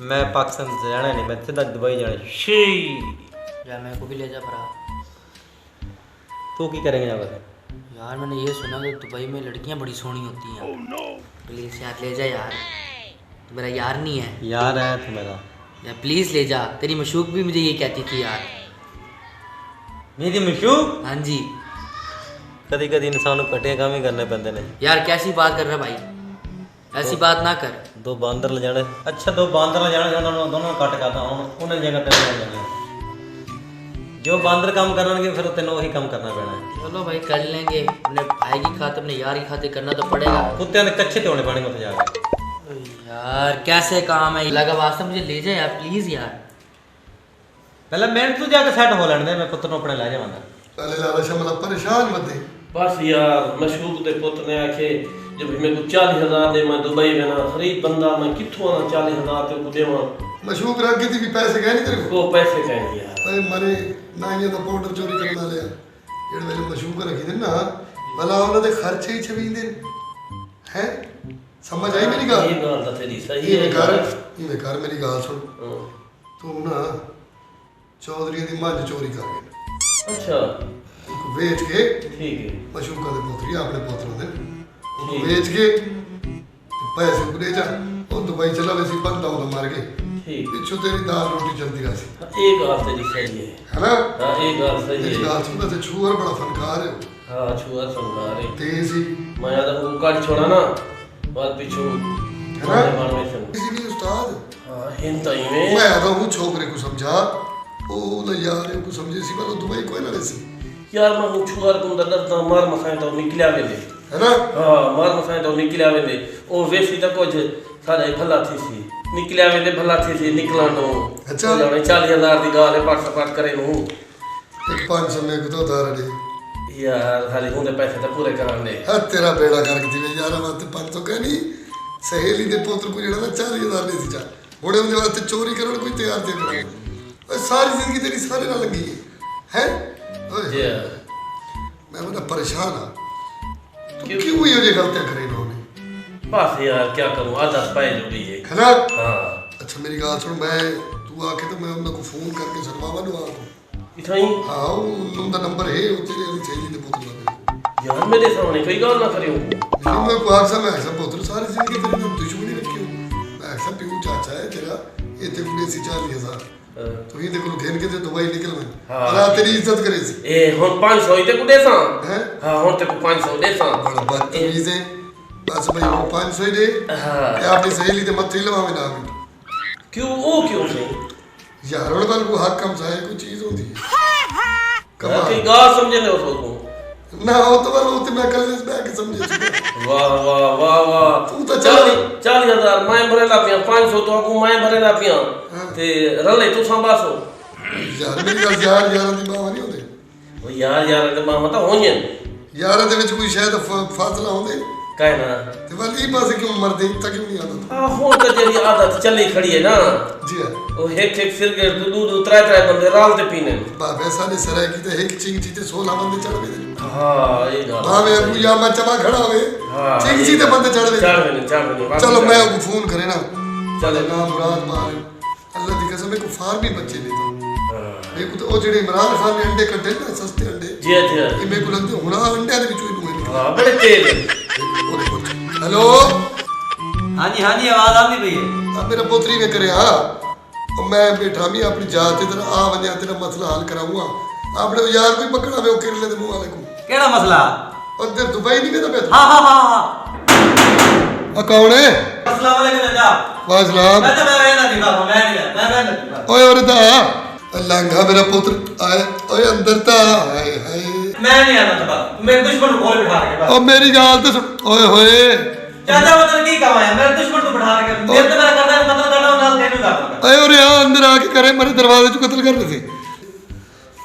मैं पाकिस्तान से जाना नहीं, मैं सीधा दुबई जाना। शी यार मेरे को भी ले जा भरा। तू की करेंगे जाकर? यार मैंने ये सुना कि दुबई में लड़कियां बड़ी सोहनी होती हैं। प्लीज़ यार ले जा यार, तू मेरा यार नहीं है। यार है तू मेरा। यार प्लीज़ ले जा, तेरी मशूक भी मुझे ये कहती थी यार। मेरी मशूक? हाँ जी। कभी कभी इंसान को कटे काम ही करने पैंदे ने। यार कैसी बात कर रहा भाई, ऐसी बात ना कर। दो बांदर ले जाने। अच्छा दो बांदर ले जाने, दोनों कट करता हूँ उन्हें जगह तेरे ले जाने। जो बांदर काम करने फिर तेनों वही काम करना पैना है। चलो भाई कर लेंगे, अपने भाई की खातिर अपने यार की खातिर करना तो पड़ेगा। कुत्ते ने कच्चे तोड़ने पानी में जाकर। यार कैसे काम है लगा वास्ता, मुझे ले जा यार प्लीज़ यार। पहले मैं तू जाके सेट हो लेने दे, मैं पुत्र अपने ले जावांगा। पहले लाला शमला परेशान मत दे। बस यार मशहूक दे पुत्र ने आखे जब मेरे को 40,000 दे, मैं दुबई में ना गरीब बंदा, मैं कित्थों आना 40,000 ते को देवां। मशहूक रख के भी पैसे गए नहीं तेरे को? को पैसे कहेंगे यार। अरे मरे ना ये तो पाउडर चोरी करने वाले ਜਿਹੜੇ ਵੇਲੇ ਮਸ਼ਹੂਕ ਰੱਖੀ ਦੇ ਨਾ ਭਲਾ ਉਹਨਾਂ ਦੇ ਖਰਚੇ ਹੀ ਛਵੀਂਦੇ ਹੈ। ਸਮਝ ਆਈ ਮੇਰੀ ਗੱਲ? ਇਹ ਗੱਲ ਤਾਂ ਤੇਰੀ ਸਹੀ ਹੈ। ਇਵੇਂ ਕਰ ਮੇਰੀ ਗੱਲ ਸੁਣ, ਤੂੰ ਨਾ ਚੌਧਰੀ ਦੀ ਮੱਝ ਚੋਰੀ ਕਰ ਗਿਆ। ਅੱਛਾ ਵੇਚ ਕੇ ਠੀਕ ਹੈ। ਮਸ਼ਹੂਕਾਂ ਦੇ ਪੁੱਤਰੀ ਆਪਣੇ ਪੁੱਤਰਾਂ ਦੇ ਉਹ ਵੇਚ ਕੇ ਪੈਸੇ ਬੁਲੇ ਜਾ ਉਹ ਦੁਬਈ ਚਲਾ ਵੇ ਸੀ ਬੰਦਾ ਉਹ ਮਾਰ ਕੇ ਠੀਕ ਪਿੱਛੋਂ ਤੇਰੀ ਦਾਲ ਰੋਟੀ ਚੱਲਦੀ ਰਹੀ ਸੀ। ਇਹ ਗੱਲ ਤੇਰੀ ਸਹੀ ਹੈ। ਹੈਨਾ? ਹਾਂ ਇਹ ਗੱਲ ਸਹੀ ਮੇਰੀ ਹੈ। ਗੱਲ ਸੁਣ, ਤੇ ਛੂਹਰ ਬੜਾ ਫਨਕਾਰ ਹੈ। ਹਾਂ ਛੂਆ ਸੰਗਾਰੇ ਤੇ ਸੀ ਮੈਂ ਆਦਾ ਉਹ ਕੱਢ ਛੋੜਾ ਨਾ ਬਾਅਦ ਪਿੱਛੋਂ ਮਾਰਨੇ ਸਨ। किसी भी उस्ताद ਹਾਂ ਹਿੰਦ ਇਵੇਂ मैं आता हूँ छोकरे को समझा ओ ल यार को समझे सी वाला दुबई कोई ना वैसी ਯਾਰ ਮੈਂ ਉਹ ਛੂਆ ਕੋ ਦਰਦਾ ਮਾਰ ਮਸਾਂ ਤਾਂ ਨਿਕਲਿਆ ਵੇਲੇ है ना? ਹਾਂ ਮਾਰ ਮਸਾਂ ਤਾਂ ਨਿਕਲਿਆ ਵੇਲੇ ਉਹ ਵੇਸੀ ਤਾਂ ਕੁਝ ਸਾਡਾ ਭਲਾ ਥੀ ਸੀ ਨਿਕਲਿਆ ਵੇਲੇ ਭਲਾ ਥੀ ਸੀ ਨਿਕਲਣ ਨੂੰ। ਅੱਛਾ। ਜਾਣੇ 40,000 ਦੀ ਗੱਲ ਹੈ ਪੱਟ ਕਰੇ ਨੂੰ एक 500 में को तो उधार दे ਯਾਰ ਹਾਲੇ ਹੁੰਦੇ ਪੈਸੇ ਤਾਂ ਪੂਰੇ ਕਰਾਂਗੇ। हाँ तेरा बेड़ा कर के दिवे यार मत 500 कह नहीं सहेली दे पुत्र को जेड़ा 40,000 दे सी चा बड़े उनके वास्ते चोरी करन कोई तैयार थे करा ओए सारी जिंदगी तेरी सारे नाल लगी है ओए जी मैं बड़ा परेशान हां तू क्यों ये गलतियां करे इन्होंने बस यार क्या करूं आदत पाए जो गई है। है ना? हाँ अच्छा मेरी बात सुन, मैं तू आके तो मैं उन को फोन करके सरवावा दूं आपको। इथाई हाँ उनका नंबर है वो तेरे वाली चाहिए थे पुत्र वाले। यार मेरे सामने कोई गल ना करियो। नहीं मैं को आखसा मैं ऐसा पुत्र सारी जिंदगी तेरे नाल दुश्मनी रखी हूं। मैं ऐसा प्यू चाचा है तेरा ये ते गुने सी 40,000 तो ये देखो घेन के ते दुबई निकल मैं भला तेरी इज्जत करे सी ए हुन 500 ही ते को देसा हैं। हां हुन ते को 500 देसा बड़ा बदतमीज है। बस भाई वो 500 ही दे या अपनी सहेली ते मत लवावे ना क्यों ओ क्यों नहीं यार और बाल को हक कम चाहे कोई चीज होती है कमा की गाल समझे ले उसको ना हो तो वाला होते मैं कल इस बैग समझे। वाह वाह वाह वाह तू तो 40,000 मैं भरे ला पिया 500 तो को मैं भरे ला पिया ते रले तू संभासो यार मेरी गल यार यार दी बात नहीं होते ओ यार दे मां मत होने यार दे विच कोई शायद फासला होंदे काहे ना ते वाली पासे क्यों मरदे तक क्यों नहीं आता हां हुन तो तेरी आदत चली खड़ी है ना। जी हां ओ एक सिर के दूध त्रै बंदे रालते पीने बाबे सारे सराय की ते एक चिंगची ते 16 बंदे चढ़वे दे। हां ये गल भावे अबू या मैं चमा खड़ा होवे चिंगची ते बंदे चढ़वे चढ़वे चलो मैं को फोन करे ना चले ना मुराद मार अल्लाह दी कसम को फार भी बच्चे देता मेरे को तो ओ जेड़े इमरान खान ने अंडे कटे ना सस्ते अंडे जी जी ये मेरे को लगदे हुन अंडे दे विचों ही दूए हां बड़े तेज हेलो हाँ जी आवाज आती पई है। अब मेरा पोतरी ने करे हाँ और मैं बैठा मी अपनी जात इधर आ वजा तेरा मसला हल कराऊंगा आपने यार कोई पकड़ा वे केरले दे मुंह वाले को केड़ा मसला? उधर दुबई नहीं गया मैं हाँ हाँ हाँ हाँ आ कौन है? अस्सलाम वालेकुम चाचा। वासलाम मैं रहना नहीं बाबा, मैं नहीं ओए और दा लांगा मेरा पुत्र आए ओए अंदर ता हाय हाय मैं नहीं आना बाबा, मेरे दुश्मन को बोल बिठा के बस। ओ मेरी गाल तो सुन ओए होए चाचा मतलब की कमा है मेरे दुश्मन को बिठा के मेरे तो मेरा करना है मतलब करना ना तेनू करना। ओए और यहाँ अंदर आके करे मेरे दरवाजे चो कत्ल कर रहे थे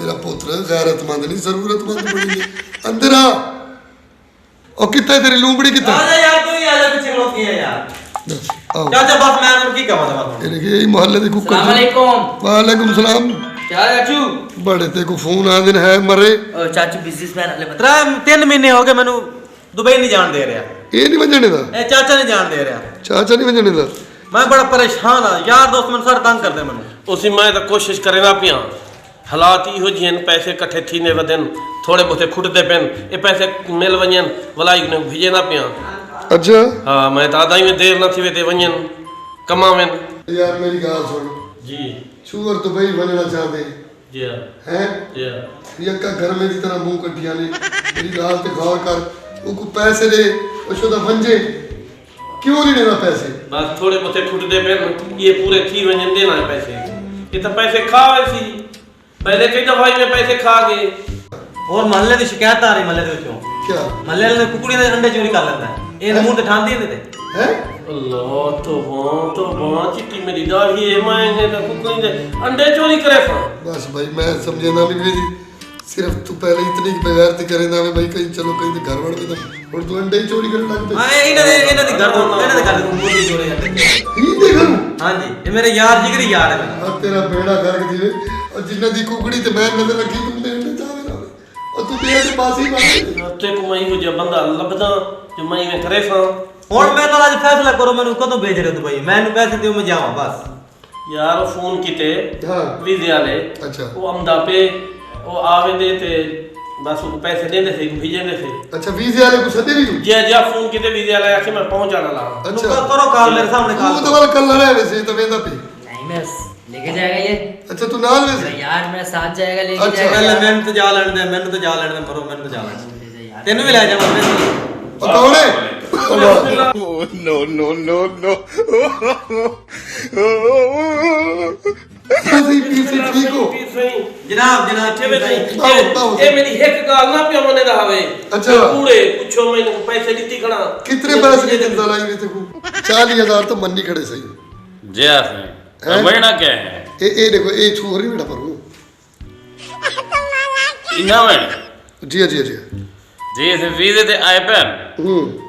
मेरा पुत्र गैरतमंद नहीं जरूरतमंद बड़ी नहीं अंदर आ ओ कितना तेरी लूंबड़ी कितना आजा यार तू ही आजा पीछे खड़ो की है यार आओ चाचा बस मैं की कमा था बस। ये देखिए मोहल्ले दे कुकर अस्सलाम वालेकुम। वालेकुम सलाम क्या चाचू बड़े ते को फोन आ दिन है मरे चाचू बिजनेसमैन वाले बंदे 3 महीने हो गए मैनू दुबई नहीं जान दे रहा। ये नहीं वजने दा ए चाचा नहीं जान दे रहा। चाचा नहीं वजने दा मैं बड़ा परेशान हाँ यार दोस्त मैंने सारे तंग करते मैंने उसी मैं तो कोशिश करे ना पिया हालात इहो जी पैसे कट्ठे थीने वधन थोड़े बहुते खुटते पेन ये पैसे मिल वजन वलाई ने भेजे ना पिया अच्छा हाँ मैं तो आदा ही में देर न थी वे ते वजन कमावन यार मेरी गाल सुन जी शुगर तो भाई बनना चाहते जी हैं जी यक्का घर में की तरह मुंह कटिया ने मेरी गाल ते गौर कर वो पैसे दे उसको तो बंजे क्यों नहीं देना पैसे बस थोड़े बहुते खुटते पेन ये पूरे थी वजन देना है पैसे ये तो पैसे खा वैसी पहले कई दफा में पैसे खा गए और महल्ले की शिकायत आ रही महल्ले के विचों क्या महल्ले ने कुकड़ी दे अंडे चोरी कर लेता है ये मुंह ते ठांदी नहीं देते हैं अल्लाह तो वहाँ चिट्टी मेरी दाढ़ी है मैं ना कुकड़ी दे अंडे चोरी करे था बस भाई मैं समझे ना भी मेरी सिर्फ तू पहले इतनी बेगैरती करे ना भाई कहीं चलो कहीं तो घर वड़ के तो और तू अंडे ही चोरी करने लग पे हां इन्हां दे घर मुर्गी चोरी करते ही देखो हां जी ये मेरे यार जिगरी यार है मेरा अब तेरा बेड़ा गर्क दिवे और जिन्ना दी कुकड़ी ते मैं नजर रखी तुमने अंडे चावे ना और तू तेरे पास ही बात ते को मैं हो जा बंदा लबदा जो मैं में करे था और मैं तो आज फैसला करो मैंने कदों भेज रहे हो दुबई मैंने पैसे दियो मैं जावां बस यार फोन कीते हां वीजे वाले अच्छा वो अमदा पे वो आवे दे ते बस वो पैसे देंदे थे भेजे दे थे अच्छा वीजे वाले को सदे भी तू जे जे फोन कीते वीजे वाले आके मैं पहुंच जाना ला अच्छा करो कॉल मेरे सामने तू कॉल तो वाला कल लड़ा है वैसे तो वेंदा पे नहीं मैं लेके जाएगा ये अच्छा तू नाल वैसे यार मेरे साथ जाएगा लेके अच्छा, जाएगा पहले मैंने तो जा लेने दे मैंने तो जा लेने दे मरो मैंने तो जा लेने तेनू भी ले जावां मैं और कौन है सही पीछे ठीक हो जनाब जनाब ये मेरी एक गाल ना पियो मने रहावे अच्छा। पूरे पूछो मैंने पैसे दित्ती खड़ा कितने पैसे की चिंता लाई हुई थे को 40,000 तो मन्नी खड़े सही जी हैं? महीना क्या है ए देखो ए छोरी बेटा पर इना में जी जी जी जी से वीजे ते आए पैन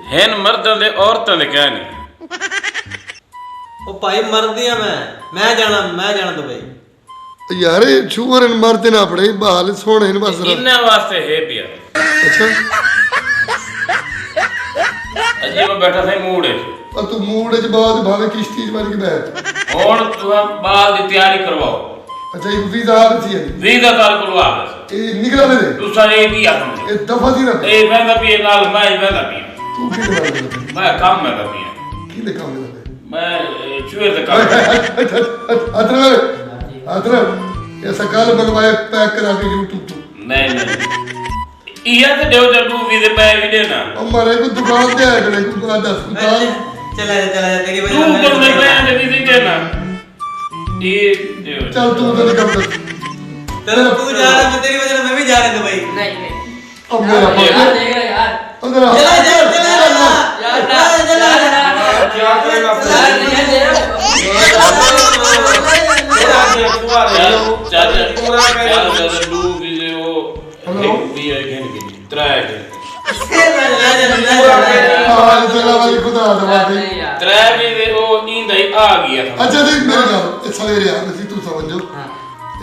हैन मर्दां दे औरतां दे क्या नहीं ओ भाई मर दिया मैं जाना दुबई यार छुअर मरते ना अपने बाल सोने ने बस इन्ना वास्ते है पिया अच्छा अजी मैं बैठा था मूड है और तू मूड च बाद भावे किश्ती च बन के बैठ हुन तू बाल दी तैयारी करवाओ अच्छा ये वीजा आ रही है वीजा तार करवा बस ए निकला मेरे तू सारे की आखम ए दफा दी ना ए वेंदा पिए नाल मैं वेंदा पिए तू की दफा मैं काम में पिए की दे काम में मैं चुए ते काम अतर ऐसा कल मंगवाए पैक करा के यूट्यूब तो नहीं इया ते देव जब वीजे पे भी देना हमारे को दुकान पे आया करे को बात अस्पताल चला जा तेरी तू वजह कर नहीं पे वीजे देना ये देव चल तू उधर निकल तेरे तू जा रहा मैं तेरी वजह मैं भी जा रहा दुबई नहीं नहीं अब मेरा यार पता देगा यार अंदर आ क्या करेगा हां चला वाली खुदा दवा दे अच्छा देख मेरे गाल सवेरे आ मैं तू समझो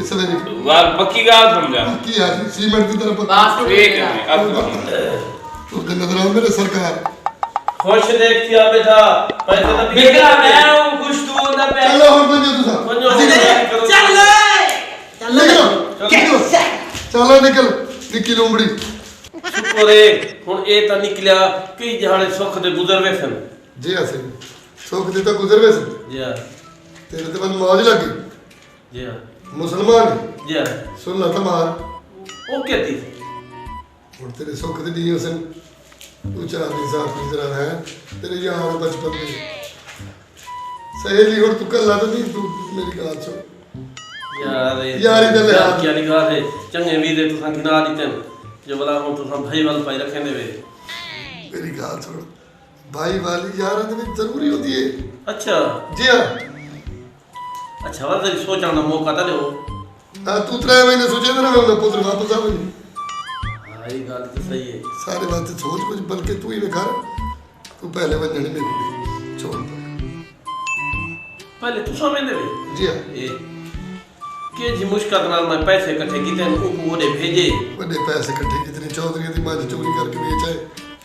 इस सवेरे पक्की गाल समझा की यार सीमेंट की तरफ बात तो ठीक है देगा। अब तू के नजर आ मेरे सरकार खुश देखती आ बेटा पैसे तो बेटा मैं हूं खुश तू ना पे चलो हम बंजो तू चल निकलो चलो निकल निकी लोमड़ी शुक्र है हुन ए ता निकलिया कई जहाने सुख दे गुजर वे सन जी हसे सुख दे तो गुजर वे जी हां तेरे ते मन मौज लगी जी हां मुसलमान जी हां सुन ला तमार ओ कहती और तेरे सुख दे दी उसन तू चार दिन साथ गुजरा है तेरे यार बचपन में सहेली और तू कल्ला तो नहीं तू मेरी गाल सुन यार यारी दे ले क्या लिखा है चंगे वीदे तुसा गिना दीतन जो बला हम तुसा भाई वाल पाई रखे ने वे मेरी गाल सुन भाई वाली यार में जरूरी होती है अच्छा जी हां अच्छा वाला तेरी सोचने का मौका ता दो हां तू 3 महीने सोचे ना मैं पुत्र वापस आवे हां ये बात तो सही है सारे बात सोच कुछ बल्कि तू ही ने कर तू पहले वंजने में कुड़ी छोड़ पहले तू समझ दे जी हां ए के जी मुश्किल नाल मैं पैसे इकट्ठे कीते उनको ओडे भेजे बड़े पैसे इकट्ठे कितने चौधरी दी मां चोरी करके बेचाए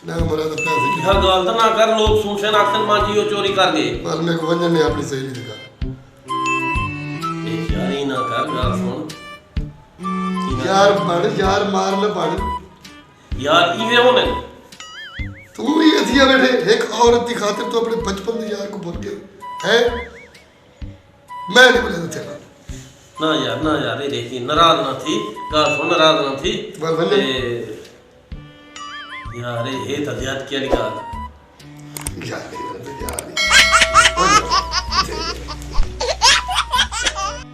ना मरा तो पैसे की यह गलत ना कर, लोग सुनसे नाखन मांझी हो चोरी कर गए। माल मेरे को वंजन ने अपनी सहेली दिखा यार ही ना कर, गल सुन यार बड़ यार मार न बड़ यार इवे होने तू ही अधिया बैठे एक औरत की खातिर तो अपने बचपन के यार को भूल गया है। मैं नहीं बोले तेरा ना यार ये देखी नाराज ना थी, गल सुन नाराज ना थी बस बंदे। यार ये तो ज्यादा क्या गल यार नहीं